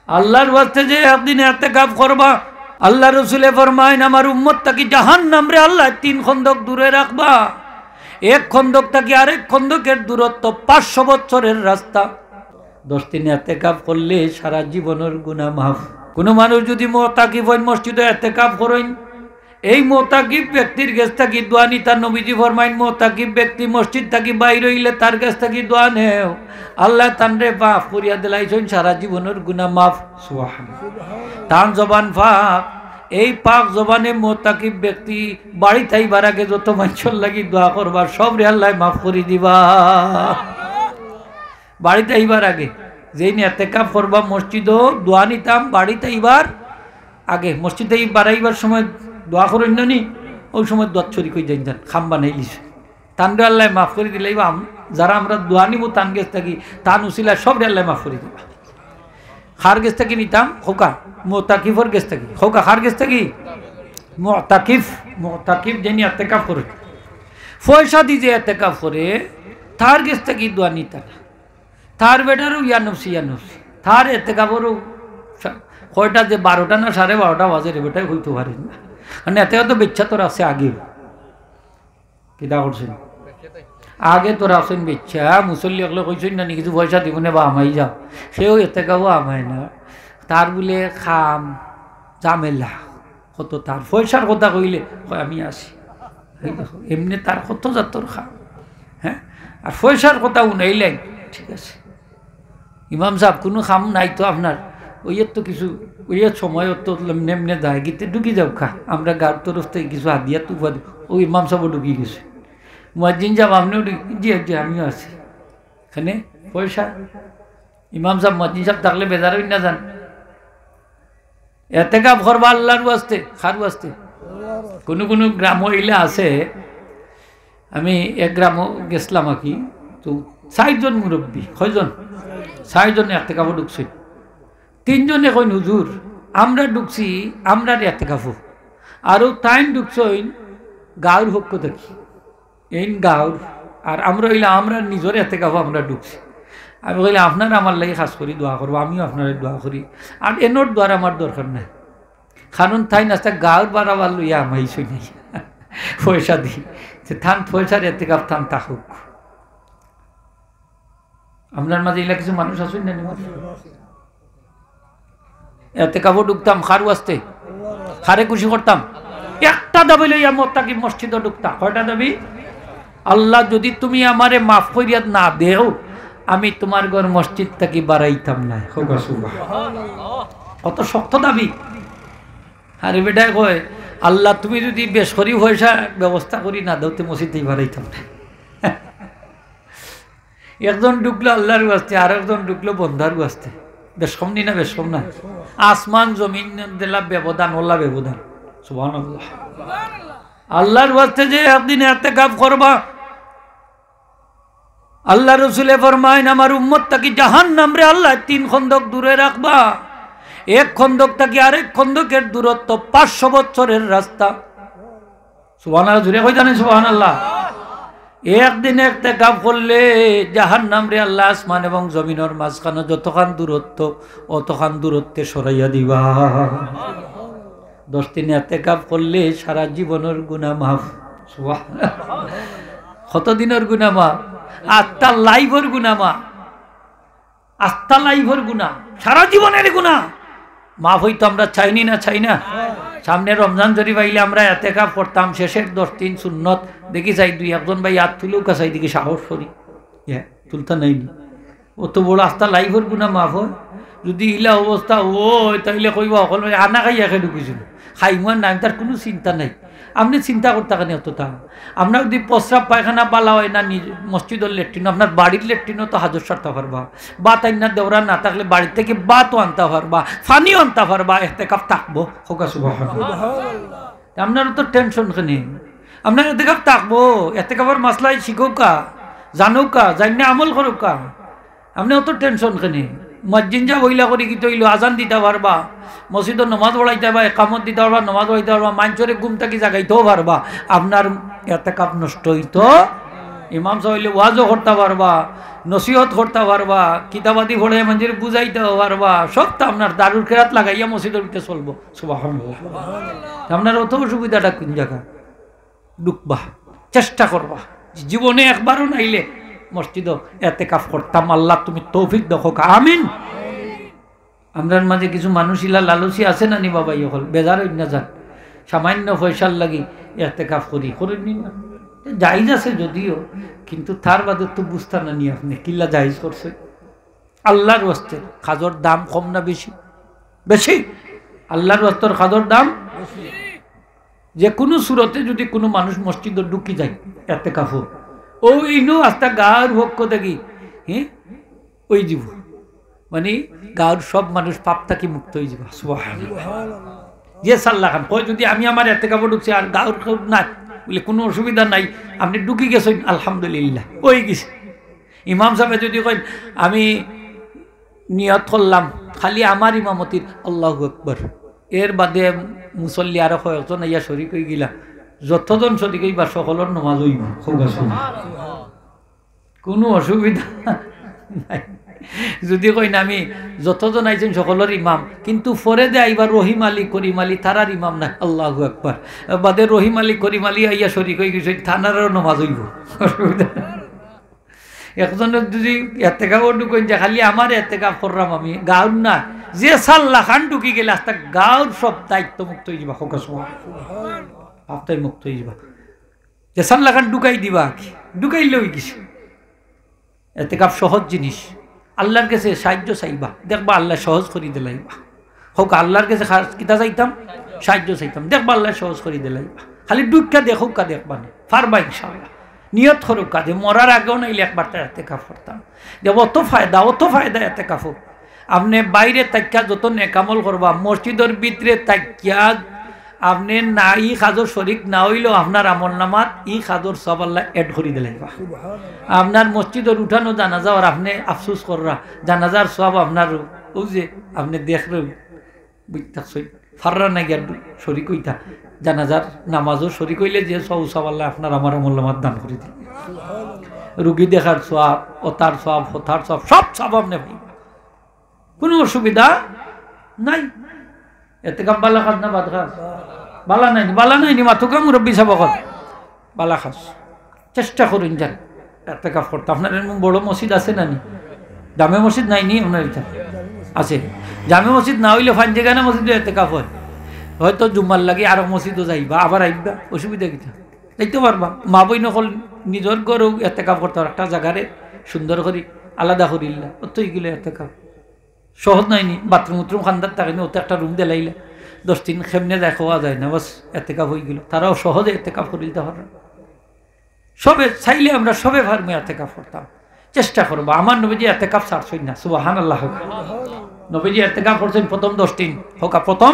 আল্লাহর ওয়াস্তে যে একদিন ইতিকাফ করবা, আল্লাহ রসুলে ফরমাইন আমার উম্মত তাকি জাহান্নাম রে আল্লাহ 3 খন্দক দূরে রাখবা। এক খন্দক থেকে আরেক খন্দকের দূরত্ব 500 বছরের রাস্তা। 10 দিন ইতিকাফ করলে সারা জীবনের গুনাহ মাফ। কোনো মানুষ যদি মুতাকিফ হইন মসজিদে ইতিকাফ করেন, এই মুতাকিফ ব্যক্তির কাছ থেকে দোয়া নি। তার নবীজি ফরমাইন মুতাকিফ ব্যক্তি মসজিদ থেকে বাইরে হইলে তার কাছ থেকে দোয়া নেও, আল্লাহ তানরে মাফ করিয়া দিলাইছেন সারা জীবনের গুনাহ মাফ। সুবহানাল্লাহ। তান জবান পাক, এই পাক জবানে মুতাকিফ ব্যক্তি বাড়ি থাইবার আগে যত মানুষের লাগি দোয়া করবা সব রে আল্লাহ মাফ করে দিবা। বাড়িতে আইবার আগে যেই ইতিকাফ করবা মসজিদও দোয়া নিতাম, বাড়িতে আইবার আগে মসজিদে বাড়াইবার সময় দোয়া করেন না নি, ওই সময় দোয়া চুরি করে যাই যান খাম বানাই লিছে তানরে আল্লাহ মাফ করে দিলে যারা আমরা দোয়া নিব তান গেছ থাকি তান উসিলা সব রে আল্লাহ মাফ করে দিবা। খার গেছ থাকি নিতাম হোকা মুতাকিফর গেছ থাকি হোকা খার গেছ থাকি মুতাকিফ যিনি ইতিকাফ করে পয়সা দিয়ে যে ইতিকাফ করে তার গেছ থাকি দোয়া নিতা না। তার বেটারও ইয়ানফসি তার ইতিকাফরও কয়টা যে 12টা না 12:30 বাজে রে বেটাই হইতে পারেন না, মানে এতে তো বেচ্ছা তোর আছে আগে কিতা করছেন আগে তোর আসেন বেচ্ছা মুসল্লি এগুলো কইছেন না কিছু পয়সা দিব না বা আমাই যাও, সেও ইতিকাফও আমায় না। তার বলে খাম জামেলা কত, তার পয়সার কথা কইলে আমি আসি, এমনি তার কত যাতর খাম। হ্যাঁ, আর পয়সার কথা উনাইলেন ঠিক আছে ইমাম সাহেব কোনো খাম নাই তো আপনার, ওই তো কিছু ওই সময় তো নেমনে যায় গীতে ঢুকি যাও খা, আমরা গার তরফ থেকে কিছু হাদিয়া তুফা দিই, ওই ইমাম সাহেবও ঢুকি গেছে। মুয়াজ্জিন সাহেব আপনিও জি জি আমিও আছি এখানে পয়সা। ইমাম সাহেব মুয়াজ্জিন সাহেব থাকলে বেজার হই না যান। ইতিকাফ করবা আল্লাহর ওয়াস্তে খার ওয়াস্তে। কোনো কোনো গ্রাম হইলে আছে, আমি এক গ্রামও গেছিলাম আর কি, তো 60 জন মুরব্বী, কয়জন 60 জন ইতিকাফে ঢুকছে। 3 জনে কইন হুজুর আমরা ঢুকছি আমরা ইতিকাফ, আরও টাইম ঢুকছইন গাঁর পক্ষ থেকে এই গাঁর, আর আমরা হইলে আমরা নিজের ইতিকাফ আমরা ঢুকছি। আমি কইলে আপনারা আমার লাগে খাস করি দোয়া করবো, আমিও আপনার দোয়া করি, আর এনোর দোয়ার আমার দরকার নাই, কারণ তাই নাস্তা গাঁর বাড়াবার লইয়া আমাইছই নাই পয়সা দিই যে থান পয়সার ইতিকাফ থান তাহুক। আপনার মাঝে এলা কিছু মানুষ আসুন না ইতিকাফও ঢুকতাম খার ওয়াস্তে, খারে খুশি করতাম। একটা দাবি লইয়া মোত্তাকি মসজিদে ঢুকতাম। কয়টা দাবি? আল্লাহ যদি তুমি আমারে মাফ করিয়া না দেও আমি তোমার ঘর মসজিদ থেকে বাড়াইতাম না। কত শক্ত দাবি। আরে বেটায় কয় আল্লাহ তুমি যদি বেশ করি পয়সা ব্যবস্থা করি না দাও তো মসজিদেই বাড়াইতাম না। একজন ঢুকলো আল্লাহর ওয়াস্তে, আর একজন ঢুকলো বন্ধার ওয়াস্তে। বেশ কম নি না? বেশ কম না? আসমান জমিন দিলা ব্যবধান, ওল্লা ব্যবধান। সুবহানাল্লাহ। আল্লাহর ওয়াস্তে যে একদিন ইতিকাফ করবা, আল্লাহ রসুলে ফরমাইন আমার উম্মত তাকি জাহান্নাম রে আল্লাহ 3 খন্দক দূরে রাখবা। এক খন্দক থেকে আরেক খন্দকের দূরত্ব 500 বছরের রাস্তা। সুবহানাল্লাহ, জুড়ে কই জানেন সুবহানাল্লাহ। একদিন ইতিকাফ করলে জাহান্নাম রে আল্লাহ আসমান এবং জমিনের মাঝখানে যতখান দূরত্ব অতখান দূরত্বে সরাইয়া দিবা। 10 দিন ইতিকাফ করলে সারা জীবনের গুনাহ মাফ। সুবহানাল্লাহ। কত দিনের গুনাহ মাফ? আত্মা লাইভর গুনাহ মাফ। আত্মা লাইভর গুনাহ, সারা জীবনের গুনাহ মাফ হইতো আমরা চাইনি না? চাই না? সামনে রমজান শরীফ আইলে আমরা ইতিকাফ করতাম, শেষের 10 দিন সুন্নত দেখি যাই 2-1 ভাই হাত তুলেও কাছাই দেখি সাহস করি তুলতা নাইনি। অত বড় আস্তা লাইভর গুনাহ মাফ হয়? যদি ইলা অবস্থা ওই তাইলে কইব অকল আনা খাইয়া খেয়ে ঢুকিছিল, খাইমা নাই, তার কোনো চিন্তা নাই। আপনি চিন্তা করতে কেন অতটা? আপনার যদি প্রস্রাব পায়খানা বালা হয় না মসজিদের লেট্রিন, আপনার বাড়ির লেট্রিনও তো হাজর সারতে পারবা, বা তাই না দেওরা না থাকলে বাড়ি থেকে বাতও আনতে পারবা, ফানিও আনতে পারবা, ইতিকাফ থাকবো। হোকা সুবহানাল্লাহ। আপনারও তো টেনশন কেন? আপনার ইতিকাফ থাকবো, ইতিকাফের মাসলাই শিখৌকা, জানুকা, জানি আমল করুকা, আপনি অত টেনশন কেন? মুয়াজ্জিন যা বইলা করি কি তৈল আজান দিতে পারবা, মসজিদের নমাজ পড়াইতে পারবা, একামত দিতে পারবা, নমাজ পড়াইতে পারবা, মাঞ্চরে ঘুম থাকি জাগাইতেও পারবা, আপনার ইতিকাফ নষ্ট হইতো ইমাম সাহেব হইলে ওয়াজও করতে পারবা, নসিহত করতে পারবা, কিতাবাদি পড়ে মানুষের বুঝাইতে পারবা, সব তো আপনার দারুর কেরাত লাগাইয়া মসজিদের উঠতে চলবো। সুবহানাল্লাহ। আপনার অত অসুবিধাটা কোন জায়গা? ঢুকবা, চেষ্টা করবা। জীবনে একবারও নাইলে মসজিদ এতেকাফ করতাম, আল্লাহ তুমি তৌফিক দেখো। আমিন। আমরার মাঝে কিছু মানুষ ইলা লালসি আছে না নি বাবা, ইয়ে হল বেজার হই না যান, সামান্য পয়সার লাগি এতেকাফ করি করেন না, জায়েজ আছে যদিও, কিন্তু তার বাদে তো বুঝতে না নি আপনি কিল্লা জায়েজ করছে। আল্লাহর ওয়াস্তে খাজর দাম কম না বেশি? বেশি। আল্লাহর ওয়াস্তের খাজর দাম যে কোনো সুরতে যদি কোনো মানুষ মসজিদে ঢুকি যায় এতেকাফ ও ইনো আস্তা গাঁর ভক্ষ দেখি হ্যাঁ ওই যাব, মানে গাঁর সব মানুষ পাপ থাকি মুক্ত হয়ে যাব। যে সাল্লাহ খান কয় যদি আমি আমার এতেকাফ ঢুকছি আর গাঁর না বলে কোনো অসুবিধা নাই, আপনি ঢুকি গেছেন আলহামদুলিল্লাহ ওই গেছে। ইমাম সাহেব যদি কয় আমি নিয়ত করলাম খালি আমার ইমামতির আল্লাহু আকবার, এর বাদে মুসল্লি আরো কয়েকজন ইয়া শরিক হয়ে গিলা, যতজন শরিক হইবা সকলের নমাজ হইব, কোনো অসুবিধা নাই। যদি কই না আমি যতজন আইছেন সকলের ইমাম, কিন্তু পরে দে আইবার রহিম আলী করিম আলী তারার ইমাম নাই, আল্লাহু আকবার, বাদে রহিম আলী করিম আলী আইয়া শরিক হয়ে গেছে, থানারও নমাজ হইব, অসুবিধা। একজনের যদি এতেকাফ ঢুকেন যে খালি আমার এতেকাফ করলাম আমি, গাঁর না যে সাল্লা খান ঢুকি গেলে আস্তা গাঁর সব দায়িত্ব মুক্ত হয়ে যাবা, আপনার মুক্ত হয়ে যাবা। যে সাল্লা খান ঢুকাই দিবা, ঢুকাইলে হয়ে গেছে। এতেকাফ সহজ জিনিস, আল্লাহর কাছে সাহায্য চাইবা, দেখবা আল্লাহ সহজ করে দিলাইবা। হোক আল্লাহর কাছে কিতা চাইতাম, সাহায্য চাইতাম, দেখবা আল্লাহ সহজ করে দিলাইবা। খালি ডুবকা দেখুক কা দেখবা না, পারবা ইনশাআল্লাহ। নিয়ত করুক কাজে মরার আগেও নাইলে একবার তার এতেকাফ করতাম, যে অত ফায়দা এতেকাফ। আপনি বাইরে তাকিয়া যত নেকামল করবা, মসজিদের ভিতরে তাকিয়া আপনি না ই খাজর শরিক না হইলেও আপনার আমল নামাত ই খাজর সব আল্লাহ এড করে দিলাইবা। আপনার মসজিদের উঠানো জানাজা আর আপনি আফসোস কররা, জানাজার সব আপনার ও যে আপনি দেখলে বুঝতে ফাররা না গিয়া শরিক হইতা, জানাজার নামাজও শরিক হইলে যে সব আল্লাহ আপনার আমার আমল নামাত দান করে দিল। রুগী দেখার সব, ওতার সব, হতার সব, সব সব আপনি ভাইবা, কোনো অসুবিধা নাই। এতেকাফ বালা খাস না বাদ খাস? বালা নাই, বালা নাই নি মাতুকা মুরব্বী সাহেব বালা খাস। চেষ্টা করুন যান এতেকাফ করতে। আপনার বড় মসজিদ আছে না নি? জামে মসজিদ নাই নি আপনার এটা? আছে। জামে মসজিদ না হইলে ফাঞ্জেগানা মসজিদে এতেকাফ হয়, হয়তো জুম্মার লাগে আরো মসজিদও যাইবা, আবার আইবা, অসুবিধা কিটা যাইতে পারবা। মা বই নকল নিজের ঘরেও এতেকাফ করতে একটা জায়গারে সুন্দর করে আলাদা করিল্লা, অত এইগুলো এতেকাফ সহজ নাইনি। বাথরুম উথরুম খান্দার থাকেনি, ওতে একটা রুম দিলাইলে 10 দিন খেমনে দেখা যায় না, বাস এতেকাফ হয়ে গেল। তারাও সহজে এতেকাফ করে দিতে পারে। সবে চাইলে আমরা সবে ভার্মে এতেকাফ করতাম, চেষ্টা করবো। আমার নবীজি এতেকাফ ছাড়ছই না, সুবহানাল্লাহ। নবীজি এতেকাফ করছেন প্রথম 10 দিন হোকা, প্রথম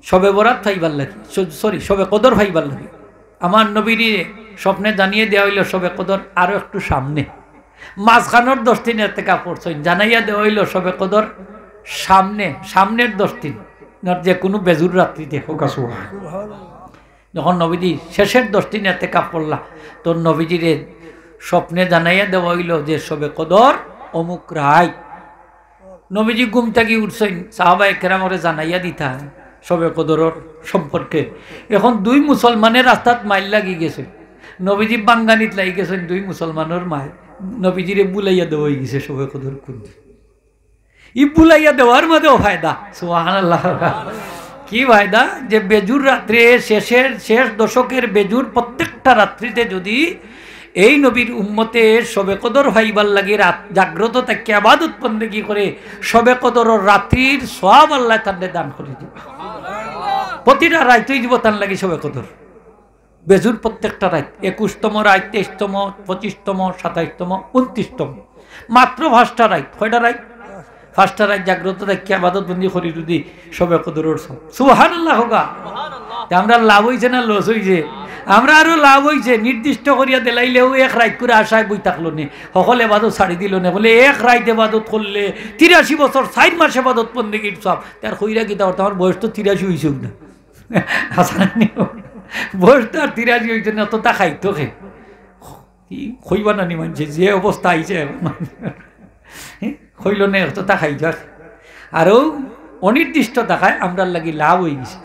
সবে বরাত ফাইবার লাগে, সরি সবে কদর ফাইবার লাগে। আমার নবীর স্বপ্নে জানিয়ে দেওয়া হইল সবে কদর আরো একটু সামনে, মাঝখানোর 10 দিন এতেকাফ করছেন, জানাইয়া দেওয়া হইল সবে কদর সামনের 10 দিন, যে কোনো বেজুর রাত্রিতে হোকা। যখন নবীজি শেষের 10 দিন এতেকাফ করলা, তো নবীজির স্বপ্নে জানাইয়া দেওয়া হইল যে সবে কদর অমুক রায়। নবীজি ঘুম থেকে উঠছেন, সাহাবায়ে কেরামরে জানাইয়া দিতা সবে কদরের সম্পর্কে। এখন 2 মুসলমানের রাস্তাত মাইল লাগি গেছে, নবীজি বাঙ্গানিত লাগি গেছেন 2 মুসলমানের মায়, নবীজিরে বুলাইয়া দেওয়া হয়ে গেছে সবে কদর কোন। ই বুলাইয়া দেওয়ার মধ্যেও ফায়দা, সুবহানাল্লাহ। কি ফায়দা? যে বেজুর রাত্রে শেষ দশকের বেজুর প্রত্যেকটা রাত্রিতে যদি এই নবীর উম্মতে সবে কদর ভাইবার লাগে রাত জাগ্রত থাকে ইবাদত বন্দেগী করে, সবে কদরের রাত্রির সওয়াব আল্লাহ তাদের দান করে দিবে। প্রতিটা রাতই দিব তার লাগে সবে কদর। বেজুর প্রত্যেকটা রাত, 21তম রাত, 23তম, 25তম, 27তম, 29তম, মাত্র 5টা রাত। কয়টা রাত? 5টা রাত জাগ্রত থাকে ইবাদত বন্দি করি যদি সবে কদরের সব। সুবহানাল্লাহ হোগা। আমরা লাভ হইছে না লস হইছে? আমরা আরো লাভ হইছে। নির্দিষ্ট করিয়া দিলাইলেও 1 রাত করে আশায় বই থাকলো নে, সকলে এবাদত ছাড়ি দিল না, বলে 1 রাত এবাদত করলে 83 বছর 4 মাস এবাদত বন্দেগীর সব। তার কইরা কি তার আমার বয়স তো 83 হইছে না, হাসান বয়স তো আর 83 হইছে না, তো তা খাইতো খে খইবা নানি মানছে যে অবস্থা আইছে খইল নে তো তাকাই যাক আরও অনির্দিষ্ট দেখায় আমরার লাগি লাভ হয়ে গেছে